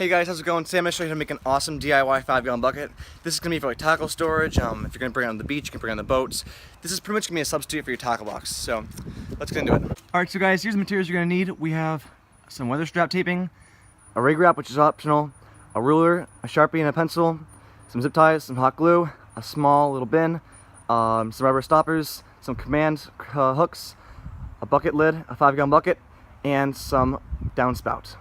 Hey guys, how's it going? Today I'm going to show you how to make an awesome DIY 5-gallon bucket. This is going to be for like tackle storage. If you're going to bring it on the beach, you can bring it on the boats. This is pretty much going to be a substitute for your tackle box. So let's get into it. Alright, so guys, here's the materials you're going to need. We have some Weatherstrip taping, a RigRap, which is optional, a ruler, a Sharpie and a pencil, some zip ties, some hot glue, a small little bin, some rubber stoppers, some command hooks, a bucket lid, a 5-gallon bucket, and some downspout.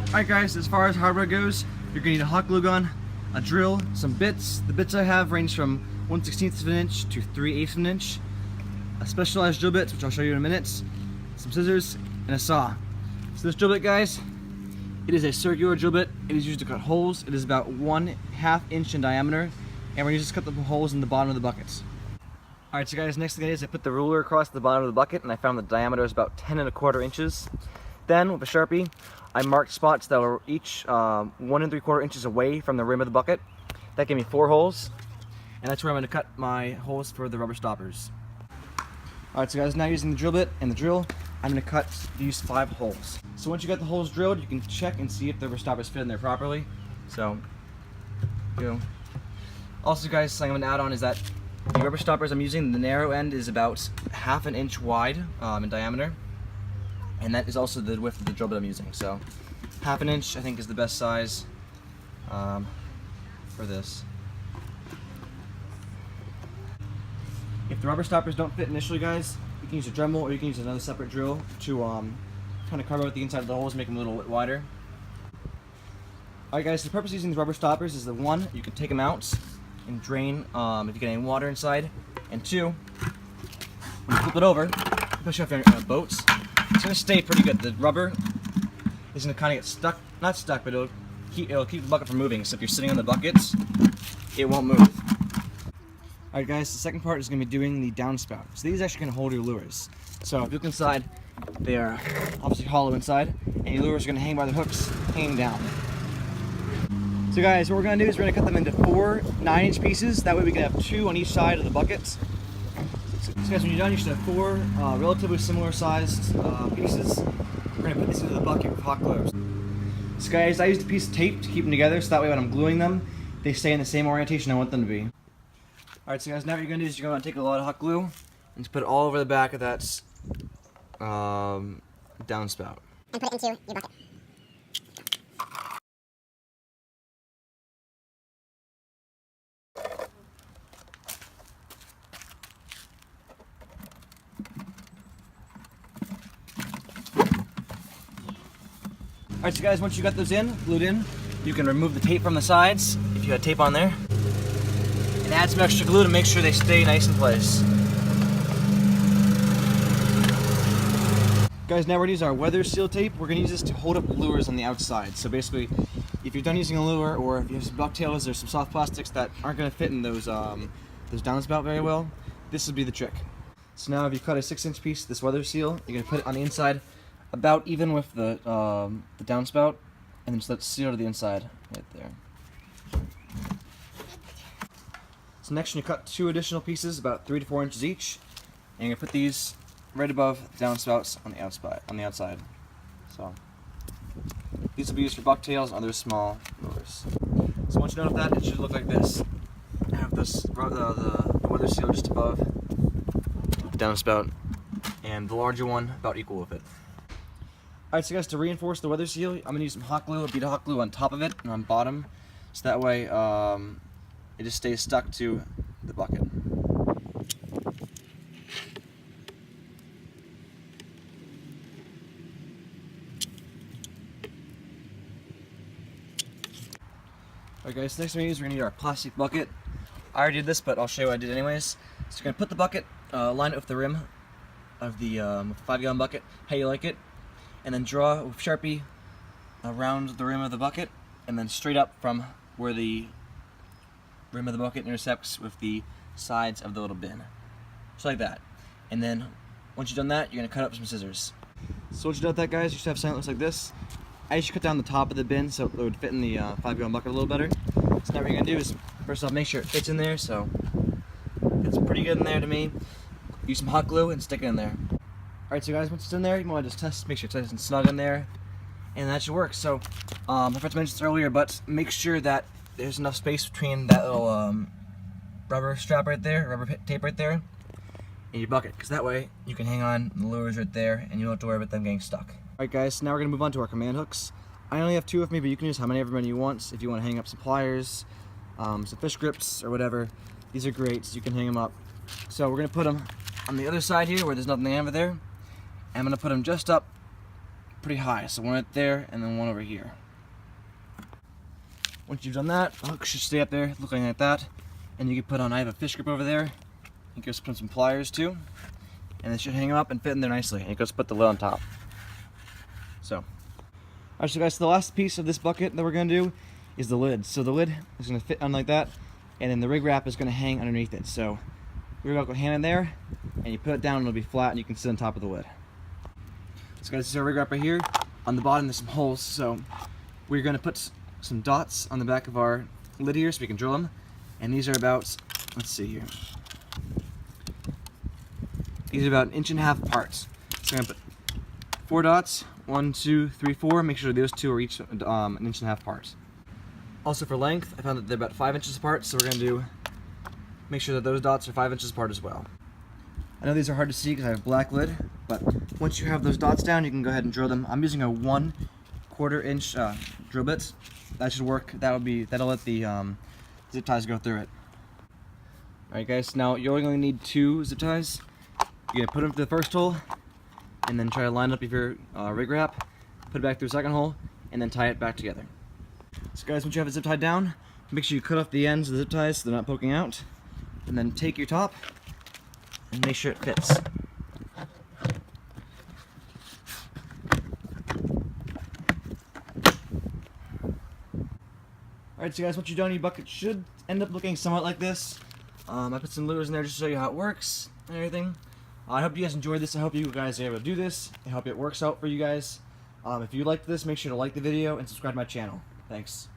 Alright guys, as far as hardware goes, you're going to need a hot glue gun, a drill, some bits. The bits I have range from 1/16 of an inch to 3/8 of an inch, a specialized drill bit, which I'll show you in a minute, some scissors, and a saw. So this drill bit, guys, it is a circular drill bit. It is used to cut holes. It is about 1/2 inch in diameter, and we're going to cut the holes in the bottom of the buckets. Alright, so guys, next thing I put the ruler across the bottom of the bucket, and I found the diameter is about 10¼ inches. Then, with a Sharpie, I marked spots that were each 1 3/4 inches away from the rim of the bucket. That gave me 4 holes, and that's where I'm going to cut my holes for the rubber stoppers. Alright, so guys, now using the drill bit and the drill, I'm going to cut these 5 holes. So once you got the holes drilled, you can check and see if the rubber stoppers fit in there properly. So, also guys, something I'm going to add on is that the rubber stoppers I'm using, the narrow end is about 1/2 inch wide in diameter. And that is also the width of the drill bit I'm using. So 1/2 inch I think is the best size for this. If the rubber stoppers don't fit initially, guys, you can use a Dremel or you can use another separate drill to kind of cover out the inside of the holes, make them a little bit wider. Alright guys, the purpose of using these rubber stoppers is that 1, you can take them out and drain if you get any water inside, and 2, when you flip it over, especially if you're on boats, it's going to stay pretty good. The rubber is going to kind of get stuck, not stuck, but it'll keep the bucket from moving. So if you're sitting on the buckets, it won't move. Alright guys, the second part is going to be doing the downspout. So these are actually going to hold your lures. So if you look inside, they are obviously hollow inside, and your lures are going to hang by the hooks, hanging down. So guys, what we're going to do is we're going to cut them into 4 9-inch pieces. That way we can have 2 on each side of the buckets. So guys, when you're done, you should have 4 relatively similar sized pieces. We're going to put this into the bucket with hot glue. So guys, I used a piece of tape to keep them together, so that way when I'm gluing them, they stay in the same orientation I want them to be. Alright, so guys, now what you're going to do is you're going to take a lot of hot glue and just put it all over the back of that downspout. And put it into your bucket. Alright, so guys, once you got those glued in, you can remove the tape from the sides, if you had tape on there, and add some extra glue to make sure they stay nice in place. Guys, now we're going to use our weather seal tape. We're going to use this to hold up lures on the outside. So basically, if you're done using a lure, or if you have some bucktails or some soft plastics that aren't going to fit in those downspout very well, this would be the trick. So now if you cut a 6-inch piece of this weather seal, you're going to put it on the inside about even with the downspout, and then just let it seal to the inside right there. So next, you cut 2 additional pieces, about 3 to 4 inches each, and you're gonna put these right above the downspouts on the outside. So these will be used for bucktails and other small lures. So once you're done with that, it should look like this. I have this the weather seal just above the downspout, and the larger one about equal with it. Alright, so guys, to reinforce the weather seal, I'm going to use some hot glue, a bead of hot glue on top of it and on bottom, so that way it just stays stuck to the bucket. Alright guys, next thing we're going to need our plastic bucket. I already did this, but I'll show you what I did anyways. So you're going to put the bucket, line it with the rim of the 5-gallon bucket, how you like it. And then draw with Sharpie around the rim of the bucket, and then straight up from where the rim of the bucket intersects with the sides of the little bin. Just like that. And then once you've done that, you're going to cut up some scissors. So once you've done with that, guys, you should have something that looks like this. I usually cut down the top of the bin so it would fit in the 5-gallon bucket a little better. So now what you're going to do is, first off, make sure it fits in there. So it's pretty good in there to me. Use some hot glue and stick it in there. Alright, so guys, once it's in there, you want to just make sure it's nice and snug in there. and that should work. So I forgot to mention this earlier, but make sure that there's enough space between that little rubber strap right there, rubber tape right there, and your bucket, because that way you can hang on the lures right there and you don't have to worry about them getting stuck. Alright guys, so now we're going to move on to our command hooks. I only have 2 with me, but you can use how many you want. If you want to hang up some pliers, some fish grips, or whatever, these are great, so you can hang them up. So we're going to put them on the other side here where there's nothing over there. I'm going to put them just up pretty high, so one right there and then one over here. Once you've done that, the hook should stay up there looking like that. And you can put on, I have a fish grip over there. You can just put some pliers too. And it should hang them up and fit in there nicely. And you can just put the lid on top. So. Alright, so guys, so the last piece of this bucket that we're going to do is the lid. So the lid is going to fit on like that, and then the RigRap is going to hang underneath it. So we're going to go hand in there, and you put it down and it'll be flat and you can sit on top of the lid. So guys, this is our RigRap right here. On the bottom there's some holes, so we're going to put some dots on the back of our lid here so we can drill them. And these are about, let's see here. These are about 1.5 inches apart. So I'm going to put 4 dots. 1, 2, 3, 4. Make sure those 2 are each 1.5 inches apart. Also for length, I found that they're about 5 inches apart, so we're going to make sure that those dots are 5 inches apart as well. I know these are hard to see because I have a black lid, but once you have those dots down, you can go ahead and drill them. I'm using a 1/4 inch drill bit. That should work. That'll let the zip ties go through it. Alright guys, now you're only going to need 2 zip ties. You're going to put them through the first hole, and then try to line up your RigRap, put it back through the second hole, and then tie it back together. So guys, once you have it zip tied down, make sure you cut off the ends of the zip ties so they're not poking out, and then take your top and make sure it fits. Alright, so guys, once you're done, your bucket should end up looking somewhat like this. I put some lures in there just to show you how it works and everything. I hope you guys enjoyed this. I hope you guys are able to do this. I hope it works out for you guys. If you liked this, make sure to like the video and subscribe to my channel. Thanks.